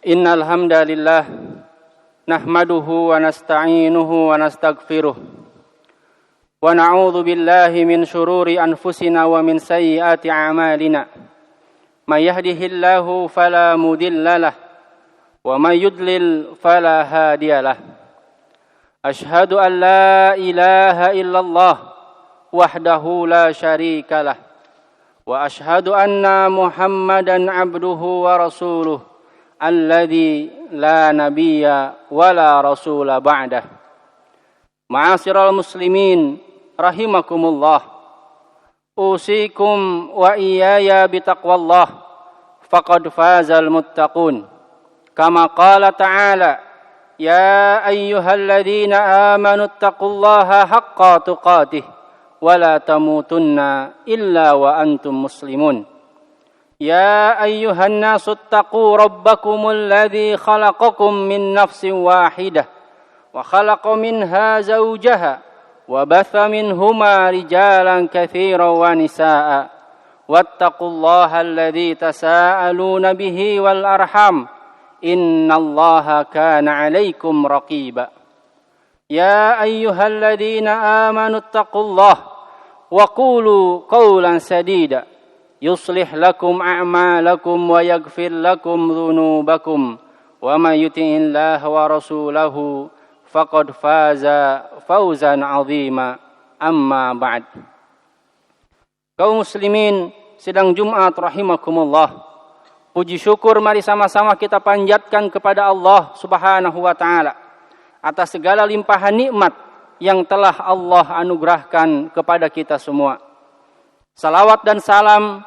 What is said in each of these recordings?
Innal hamdalillah nahmaduhu wa nasta'inuhu wa nastaghfiruh wa na'udzu billahi min shururi anfusina wa min sayyiati a'malina. May yahdihillahu fala mudhillalah wa may yudlil fala hadiyalah. Ashhadu an la ilaha illallah wahdahu la syarikalah wa ashhadu anna Muhammadan abduhu wa rasuluh alladzi la nabiyya wa la rasula ba'dah. Ma'asyiral muslimin rahimakumullah, usikum wa iyaya bitaqwallah faqad fazal muttaqun. Kama qala ta'ala, ya ayyuhalladzina amanu taqullaha haqqa tuqatih wa la tamutunna illa wa antum muslimun. Ya ayyuhan nasu taqu rabbakumul ladzi khalaqakum min nafsin wahidah wa khalaqa minha zawjaha wa batha minhuma rijalan katsiran wa nisaa wattaqullaha alladzi tasaaluna bihi wal arham innallaha kana 'alaikum raqiba. Ya ayyuhalladzina amanu taqullaha wa qulu qawlan sadida yuslih lakum a'malakum wa yaghfir lakum dhunubakum wa may yuti'illaha wa rasulahu faqad faza fawzan 'azima. Amma ba'd. Kaum muslimin sidang Jumat rahimakumullah, puji syukur mari sama-sama kita panjatkan kepada Allah Subhanahu wa taala atas segala limpahan nikmat yang telah Allah anugerahkan kepada kita semua. Salawat dan salam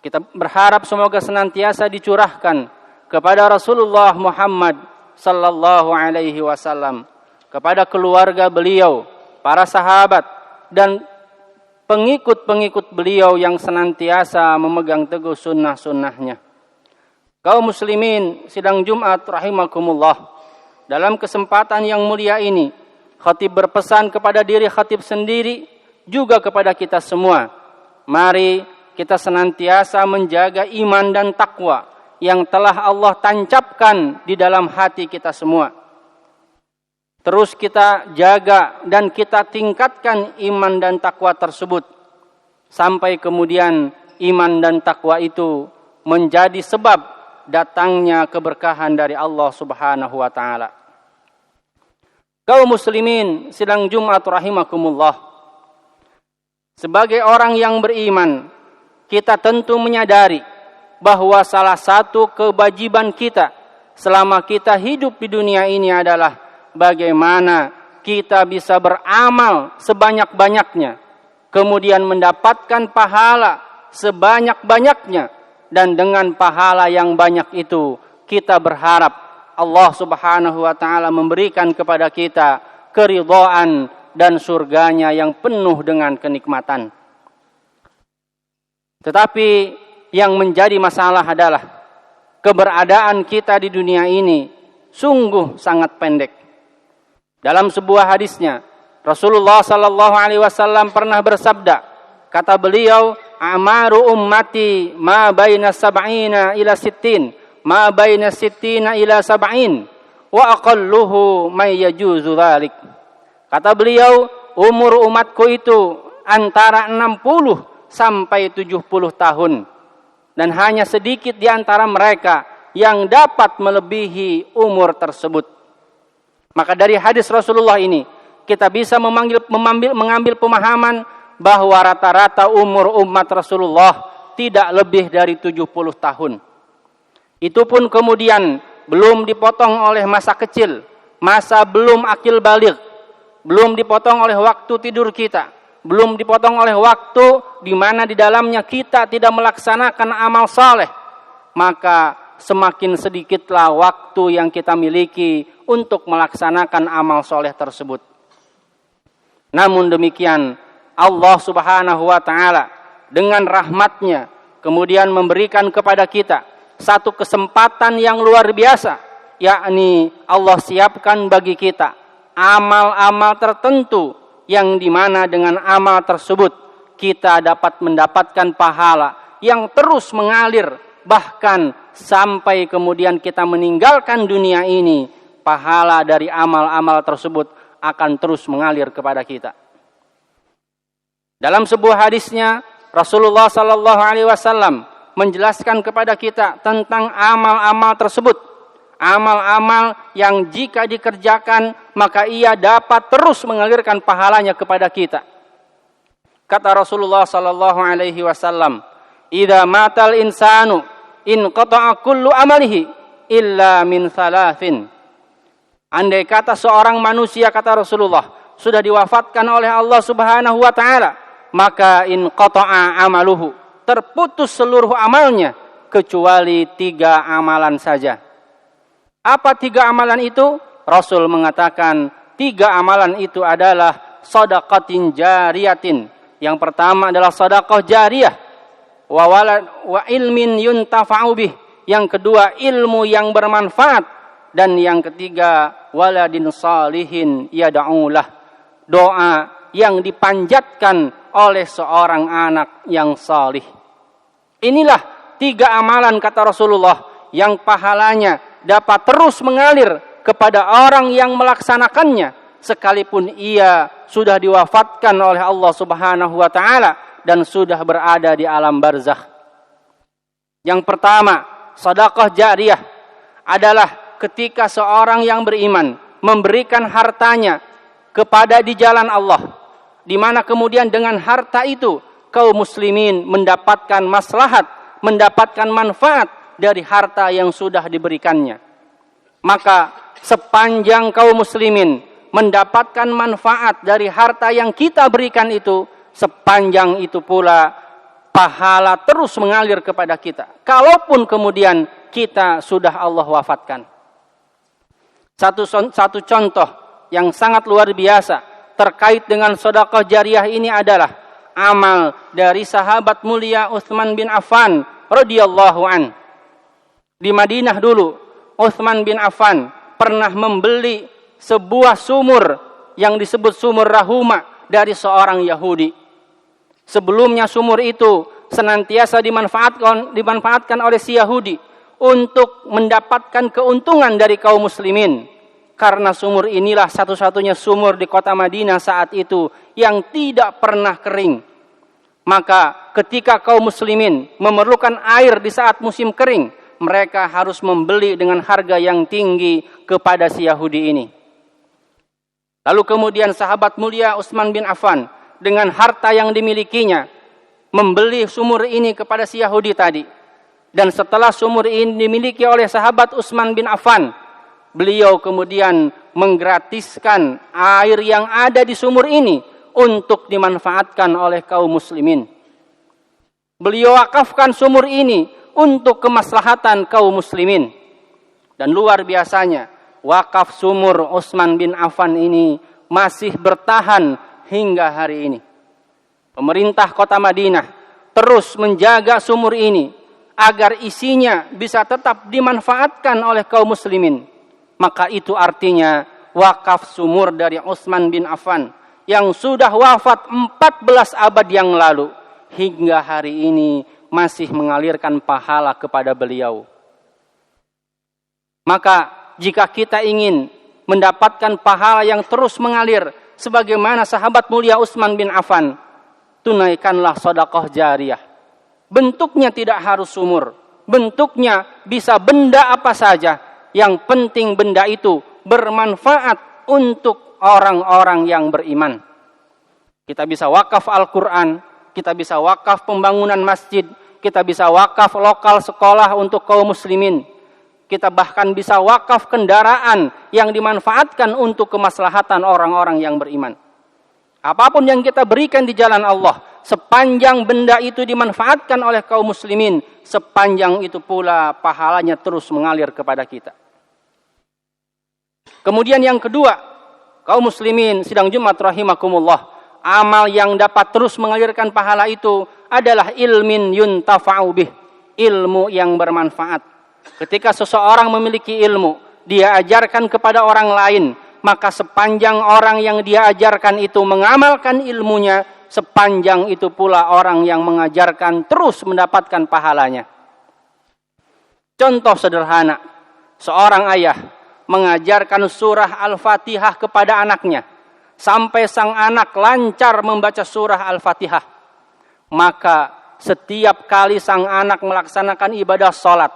kita berharap semoga senantiasa dicurahkan kepada Rasulullah Muhammad sallallahu alaihi wasallam, kepada keluarga beliau, para sahabat dan pengikut-pengikut beliau yang senantiasa memegang teguh sunnah-sunnahnya. Kaum muslimin sidang Jumat rahimakumullah, dalam kesempatan yang mulia ini khatib berpesan kepada diri khatib sendiri juga kepada kita semua. Mari kita senantiasa menjaga iman dan takwa yang telah Allah tancapkan di dalam hati kita semua. Terus kita jaga dan kita tingkatkan iman dan takwa tersebut sampai kemudian iman dan takwa itu menjadi sebab datangnya keberkahan dari Allah Subhanahu wa taala. Kaum muslimin sidang Jumat rahimakumullah, sebagai orang yang beriman, kita tentu menyadari bahwa salah satu kewajiban kita selama kita hidup di dunia ini adalah bagaimana kita bisa beramal sebanyak-banyaknya, kemudian mendapatkan pahala sebanyak-banyaknya, dan dengan pahala yang banyak itu kita berharap Allah Subhanahu wa taala memberikan kepada kita keridhaan dan surganya yang penuh dengan kenikmatan. Tetapi yang menjadi masalah adalah keberadaan kita di dunia ini sungguh sangat pendek. Dalam sebuah hadisnya, Rasulullah sallallahu alaihi wasallam pernah bersabda, kata beliau, "Amaru ummati ma baina sab'ina ila sittin, ma baina sittina ila sab'in, wa aqalluhu may yajuzu dzalik." Kata beliau, umur umatku itu antara 60 sampai 70 tahun. Dan hanya sedikit di antara mereka yang dapat melebihi umur tersebut. Maka dari hadis Rasulullah ini, kita bisa mengambil pemahaman bahwa rata-rata umur umat Rasulullah tidak lebih dari 70 tahun. Itu pun kemudian belum dipotong oleh masa kecil, masa belum akil baligh, belum dipotong oleh waktu tidur kita, belum dipotong oleh waktu di mana di dalamnya kita tidak melaksanakan amal saleh. Maka semakin sedikitlah waktu yang kita miliki untuk melaksanakan amal soleh tersebut. Namun demikian, Allah Subhanahu wa taala dengan rahmatnya kemudian memberikan kepada kita satu kesempatan yang luar biasa, yakni Allah siapkan bagi kita amal-amal tertentu yang dimana dengan amal tersebut kita dapat mendapatkan pahala yang terus mengalir bahkan sampai kemudian kita meninggalkan dunia ini, pahala dari amal-amal tersebut akan terus mengalir kepada kita. Dalam sebuah hadisnya, Rasulullah sallallahu alaihi wasallam menjelaskan kepada kita tentang amal-amal tersebut. Amal-amal yang jika dikerjakan maka ia dapat terus mengalirkan pahalanya kepada kita. Kata Rasulullah sallallahu alaihi wasallam, "Idza matal insanu inqata'a kullu amalihi illa min thalathin." Andai kata seorang manusia, kata Rasulullah, sudah diwafatkan oleh Allah Subhanahu wa taala, maka inqata'a amaluhu, terputus seluruh amalnya kecuali 3 amalan saja. Apa 3 amalan itu? Rasul mengatakan 3 amalan itu adalah shadaqatin jariyatin. Yang pertama adalah sedekah jariyah, wa ilmin yuntafa'u bih. Yang kedua ilmu yang bermanfaat, dan yang ketiga waladin salihin yad'ulah, doa yang dipanjatkan oleh seorang anak yang salih. Inilah 3 amalan, kata Rasulullah, yang pahalanya dapat terus mengalir kepada orang yang melaksanakannya sekalipun ia sudah diwafatkan oleh Allah Subhanahu wa taala dan sudah berada di alam barzakh. Yang pertama, sedekah jariyah adalah ketika seorang yang beriman memberikan hartanya kepada di jalan Allah, di mana kemudian dengan harta itu kaum muslimin mendapatkan maslahat, mendapatkan manfaat dari harta yang sudah diberikannya. Maka sepanjang kaum muslimin mendapatkan manfaat dari harta yang kita berikan itu, sepanjang itu pula pahala terus mengalir kepada kita, kalaupun kemudian kita sudah Allah wafatkan. Satu contoh yang sangat luar biasa terkait dengan sedekah jariyah ini adalah amal dari sahabat mulia Utsman bin Affan radhiyallahu an. Di Madinah dulu, Utsman bin Affan pernah membeli sebuah sumur yang disebut sumur Rahuma dari seorang Yahudi. Sebelumnya sumur itu senantiasa dimanfaatkan oleh si Yahudi untuk mendapatkan keuntungan dari kaum muslimin. Karena sumur inilah satu-satunya sumur di kota Madinah saat itu yang tidak pernah kering. Maka ketika kaum muslimin memerlukan air di saat musim kering, mereka harus membeli dengan harga yang tinggi kepada si Yahudi ini. Lalu kemudian sahabat mulia Utsman bin Affan dengan harta yang dimilikinya membeli sumur ini kepada si Yahudi tadi. Dan setelah sumur ini dimiliki oleh sahabat Utsman bin Affan, beliau kemudian menggratiskan air yang ada di sumur ini untuk dimanfaatkan oleh kaum muslimin. Beliau wakafkan sumur ini untuk kemaslahatan kaum muslimin. Dan luar biasanya, wakaf sumur Utsman bin Affan ini masih bertahan hingga hari ini. Pemerintah kota Madinah terus menjaga sumur ini agar isinya bisa tetap dimanfaatkan oleh kaum muslimin. Maka itu artinya wakaf sumur dari Utsman bin Affan yang sudah wafat 14 abad yang lalu hingga hari ini masih mengalirkan pahala kepada beliau. Maka jika kita ingin mendapatkan pahala yang terus mengalir sebagaimana sahabat mulia Utsman bin Affan, tunaikanlah sedekah jariyah. Bentuknya tidak harus sumur, bentuknya bisa benda apa saja. Yang penting benda itu bermanfaat untuk orang-orang yang beriman. Kita bisa wakaf Al-Quran, kita bisa wakaf pembangunan masjid, kita bisa wakaf lokal sekolah untuk kaum muslimin. Kita bahkan bisa wakaf kendaraan yang dimanfaatkan untuk kemaslahatan orang-orang yang beriman. Apapun yang kita berikan di jalan Allah, sepanjang benda itu dimanfaatkan oleh kaum muslimin, sepanjang itu pula pahalanya terus mengalir kepada kita. Kemudian yang kedua, kaum muslimin sidang Jumat rahimakumullah, amal yang dapat terus mengalirkan pahala itu adalah ilmin yuntafa'u bih, ilmu yang bermanfaat. Ketika seseorang memiliki ilmu, dia ajarkan kepada orang lain, maka sepanjang orang yang dia ajarkan itu mengamalkan ilmunya, sepanjang itu pula orang yang mengajarkan terus mendapatkan pahalanya. Contoh sederhana, seorang ayah mengajarkan surah Al-Fatihah kepada anaknya sampai sang anak lancar membaca surah Al-Fatihah. Maka setiap kali sang anak melaksanakan ibadah salat,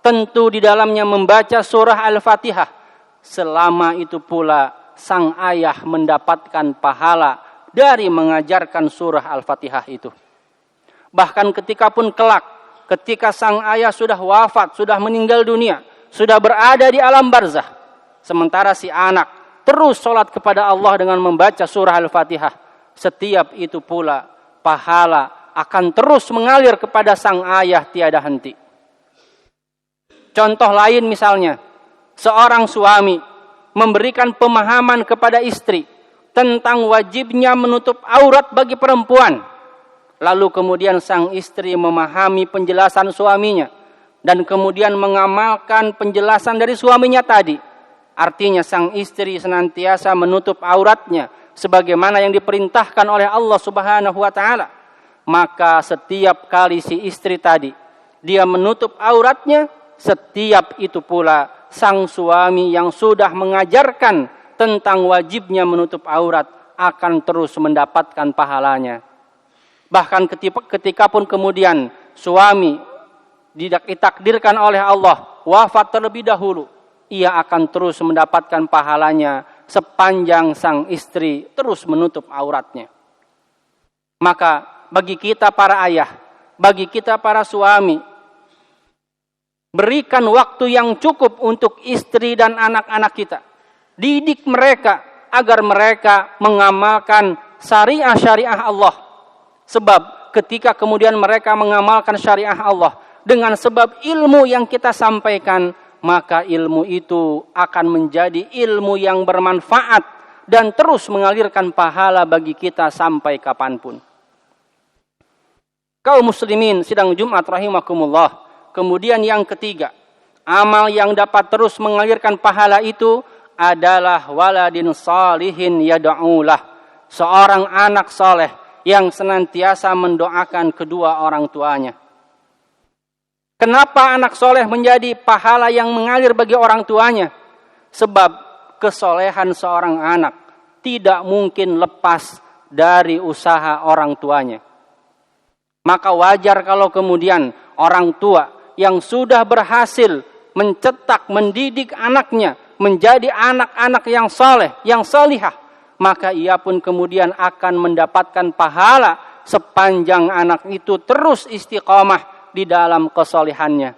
tentu di dalamnya membaca surah Al-Fatihah, selama itu pula sang ayah mendapatkan pahala dari mengajarkan surah Al-Fatihah itu. Bahkan ketika pun kelak, ketika sang ayah sudah wafat, sudah meninggal dunia, sudah berada di alam barzah, sementara si anak terus sholat kepada Allah dengan membaca surah Al-Fatihah, setiap itu pula pahala akan terus mengalir kepada sang ayah tiada henti. Contoh lain misalnya, seorang suami memberikan pemahaman kepada istri tentang wajibnya menutup aurat bagi perempuan. Lalu kemudian sang istri memahami penjelasan suaminya dan kemudian mengamalkan penjelasan dari suaminya tadi. Artinya sang istri senantiasa menutup auratnya sebagaimana yang diperintahkan oleh Allah Subhanahu wa taala. Maka setiap kali si istri tadi dia menutup auratnya, setiap itu pula sang suami yang sudah mengajarkan tentang wajibnya menutup aurat akan terus mendapatkan pahalanya. Bahkan ketika pun kemudian suami ditakdirkan oleh Allah wafat terlebih dahulu, ia akan terus mendapatkan pahalanya sepanjang sang istri terus menutup auratnya. Maka bagi kita para ayah, bagi kita para suami, berikan waktu yang cukup untuk istri dan anak-anak kita. Didik mereka agar mereka mengamalkan syariah-syariah Allah. Sebab ketika kemudian mereka mengamalkan syariah Allah dengan sebab ilmu yang kita sampaikan, maka ilmu itu akan menjadi ilmu yang bermanfaat dan terus mengalirkan pahala bagi kita sampai kapanpun. Kaum muslimin sidang Jumat rahimakumullah. Kemudian yang ketiga, amal yang dapat terus mengalirkan pahala itu adalah waladin salihin yad'ulah, seorang anak soleh yang senantiasa mendoakan kedua orang tuanya. Kenapa anak soleh menjadi pahala yang mengalir bagi orang tuanya? Sebab kesolehan seorang anak tidak mungkin lepas dari usaha orang tuanya. Maka wajar kalau kemudian orang tua yang sudah berhasil mencetak, mendidik anaknya menjadi anak-anak yang soleh, yang solihah, maka ia pun kemudian akan mendapatkan pahala sepanjang anak itu terus istiqomah di dalam kesolehannya.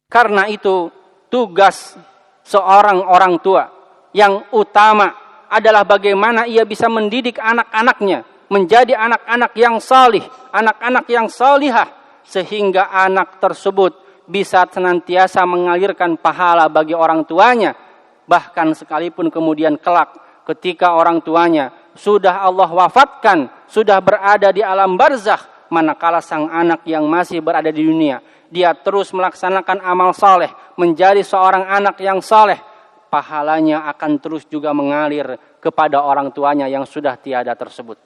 Karena itu tugas seorang orang tua yang utama adalah bagaimana ia bisa mendidik anak-anaknya menjadi anak-anak yang salih, anak-anak yang salihah, sehingga anak tersebut bisa senantiasa mengalirkan pahala bagi orang tuanya. Bahkan sekalipun kemudian kelak ketika orang tuanya sudah Allah wafatkan, sudah berada di alam barzakh, manakala sang anak yang masih berada di dunia, dia terus melaksanakan amal saleh, menjadi seorang anak yang saleh, pahalanya akan terus juga mengalir kepada orang tuanya yang sudah tiada tersebut.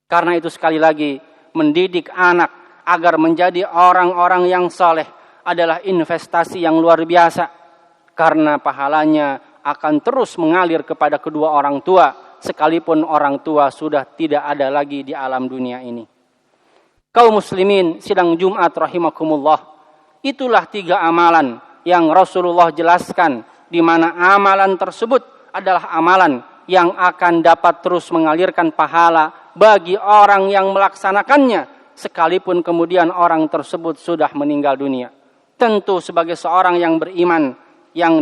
Karena itu sekali lagi, mendidik anak agar menjadi orang-orang yang saleh adalah investasi yang luar biasa. Karena pahalanya akan terus mengalir kepada kedua orang tua, sekalipun orang tua sudah tidak ada lagi di alam dunia ini. Kaum muslimin sidang Jumat rahimakumullah, itulah 3 amalan yang Rasulullah jelaskan, di mana amalan tersebut adalah amalan yang akan dapat terus mengalirkan pahala bagi orang yang melaksanakannya, sekalipun kemudian orang tersebut sudah meninggal dunia. Tentu sebagai seorang yang beriman, yang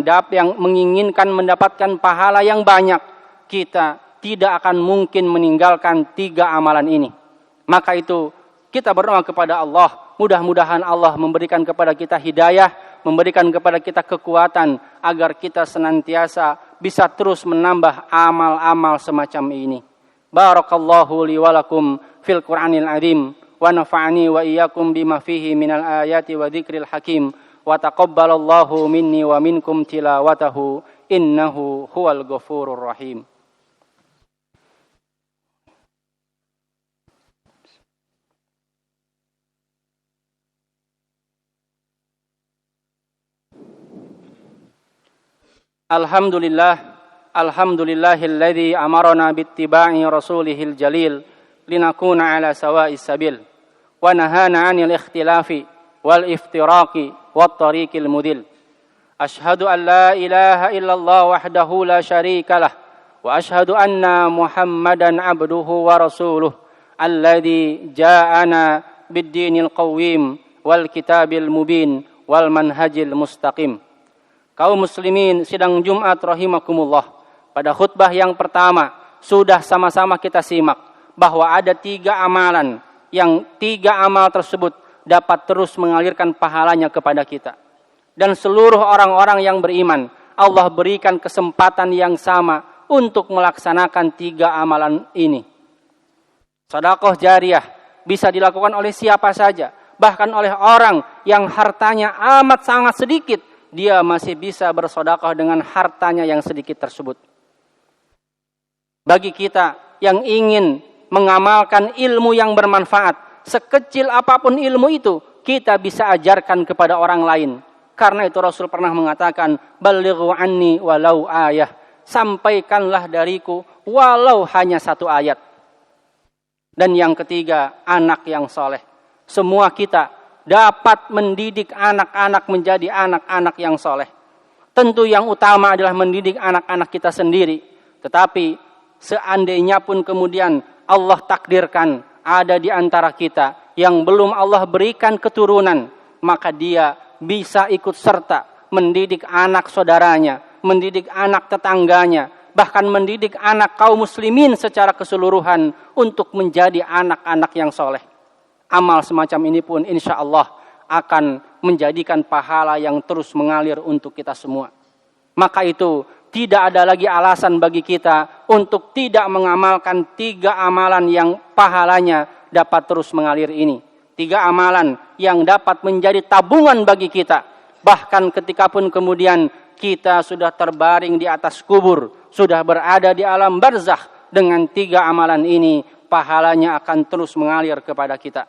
menginginkan mendapatkan pahala yang banyak, kita tidak akan mungkin meninggalkan 3 amalan ini. Maka itu kita berdoa kepada Allah, mudah-mudahan Allah memberikan kepada kita hidayah, memberikan kepada kita kekuatan agar kita senantiasa bisa terus menambah amal-amal semacam ini. Barakallahu li wa lakum fil Qur'anil azim wa nafa'ani wa iyyakum bima fihi minal ayati wa dzikril hakim wa taqabbalallahu minni wa minkum tilawatahu innahu huwal ghafurur rahim. Alhamdulillahilladzi amarna bittiba'i rasulihil jalil linakuna ala sawa'is sabil wa nahana 'anil ikhtilafi wal iftiraqi wat tariqil mudil. Ashhadu an la ilaha illallah wahdahu la syarika lah wa ashhadu anna Muhammadan abduhu wa rasuluh alladzi ja'ana bid-dinil qawwim wal kitabil mubin wal manhajil mustaqim. Kaum muslimin sidang Jumat rahimakumullah. Pada khutbah yang pertama sudah sama-sama kita simak bahwa ada 3 amalan yang 3 amal tersebut dapat terus mengalirkan pahalanya kepada kita. Dan seluruh orang-orang yang beriman Allah berikan kesempatan yang sama untuk melaksanakan 3 amalan ini. Sedekah jariyah bisa dilakukan oleh siapa saja, bahkan oleh orang yang hartanya amat sangat sedikit, dia masih bisa bersedekah dengan hartanya yang sedikit tersebut. Bagi kita yang ingin mengamalkan ilmu yang bermanfaat, sekecil apapun ilmu itu, kita bisa ajarkan kepada orang lain. Karena itu Rasul pernah mengatakan, "Ballighu anni walau ayah." Sampaikanlah dariku walau hanya 1 ayat. Dan yang ketiga, anak yang soleh. Semua kita dapat mendidik anak-anak menjadi anak-anak yang soleh. Tentu yang utama adalah mendidik anak-anak kita sendiri. Tetapi seandainya pun kemudian Allah takdirkan ada di antara kita yang belum Allah berikan keturunan, maka dia bisa ikut serta mendidik anak saudaranya, mendidik anak tetangganya, bahkan mendidik anak kaum muslimin secara keseluruhan untuk menjadi anak-anak yang soleh. Amal semacam ini pun insya Allah akan menjadikan pahala yang terus mengalir untuk kita semua. Maka itu tidak ada lagi alasan bagi kita untuk tidak mengamalkan 3 amalan yang pahalanya dapat terus mengalir ini. 3 amalan yang dapat menjadi tabungan bagi kita. Bahkan ketika pun kemudian kita sudah terbaring di atas kubur, sudah berada di alam barzakh, dengan 3 amalan ini pahalanya akan terus mengalir kepada kita.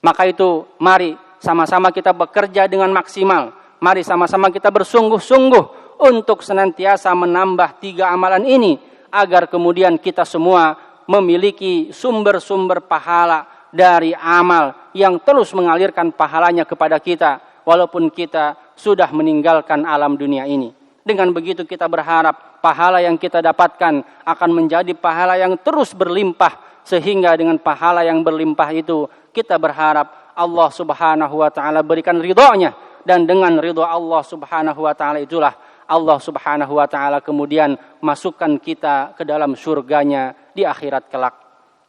Maka itu mari sama-sama kita bekerja dengan maksimal. Mari sama-sama kita bersungguh-sungguh untuk senantiasa menambah 3 amalan ini, agar kemudian kita semua memiliki sumber-sumber pahala dari amal yang terus mengalirkan pahalanya kepada kita, walaupun kita sudah meninggalkan alam dunia ini. Dengan begitu kita berharap pahala yang kita dapatkan akan menjadi pahala yang terus berlimpah, sehingga dengan pahala yang berlimpah itu kita berharap Allah Subhanahu wa taala berikan ridhonya, dan dengan ridho Allah Subhanahu wa taala itulah Allah Subhanahu wa taala kemudian masukkan kita ke dalam surganya di akhirat kelak.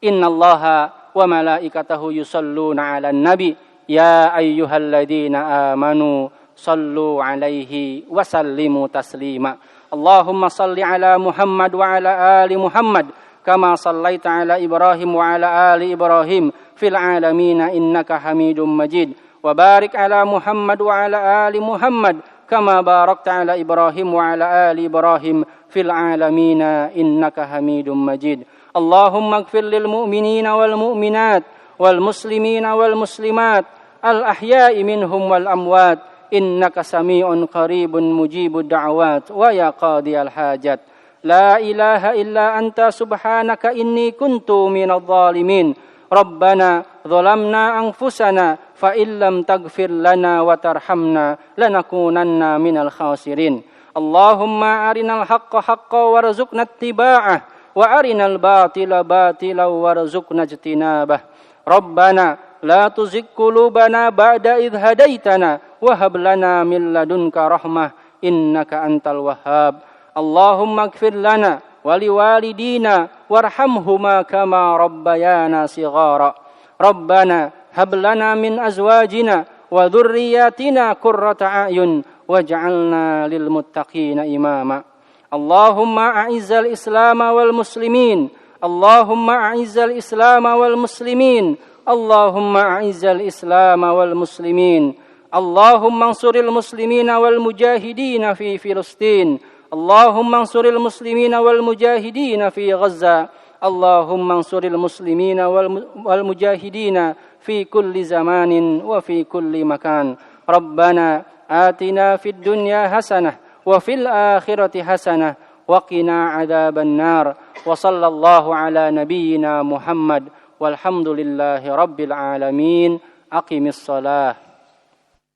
Innallaha wa malaikatahu yusalluna 'alan nabi ya ayyuhalladzina amanu sallu 'alaihi wa sallimu taslima. Allahumma salli 'ala Muhammad wa 'ala ali Muhammad kama sallaita 'ala Ibrahim wa 'ala ali Ibrahim fil 'alamin innaka Hamidum Majid. Wa barik 'ala Muhammad wa 'ala ali Muhammad kama barakta 'ala Ibrahim wa 'ala ali Ibrahim fil 'alamin innaka Hamidum Majid. Allahumma ighfir lil mu'minina wal mu'minat wal muslimina wal muslimat al ahya'i minhum wal amwat innaka sami'un qaribun mujibud da'awat wa ya qadiyal hajat. La ilaha illa anta subhanaka inni kuntu minadh dhalimin. Rabbana zalamna anfusana fa illam taghfir lana wa tarhamna lanakunanna minal khasirin. Allahumma arinal haqqa haqqan warzuqna ittiba'ah wa arinal batila batilan warzuqna ijtinabah. Rabbana la tuzigh qulubana ba'da idh hadaitana wa hab lana min ladunka rahmah innaka antal wahhab. Allahumma ighfir lana wa liwalidina warhamhuma kama rabbayana shighara. Rabbana hab lana min azwajina wa dhurriyyatina qurrata a'yun waj'alna lil muttaqina imama. Allahumma a'izzal Islam wal muslimin. Allahumma a'izzal Islam wal muslimin. Allahumma a'izzal Islam wal muslimin. Allahumma ansuril muslimina wal mujahidina fi Filistin. Allahumma ansuril muslimina wal mujahidina fi Gaza. Allahumma ansuril muslimina wal mujahidina fi kulli zamanin wa fi kulli makan. Rabbana atina fid dunya hasanah وفي الآخرة حسنة وقنا عذاب النار وصلى الله على نبينا محمد والحمد لله رب العالمين أقم الصلاة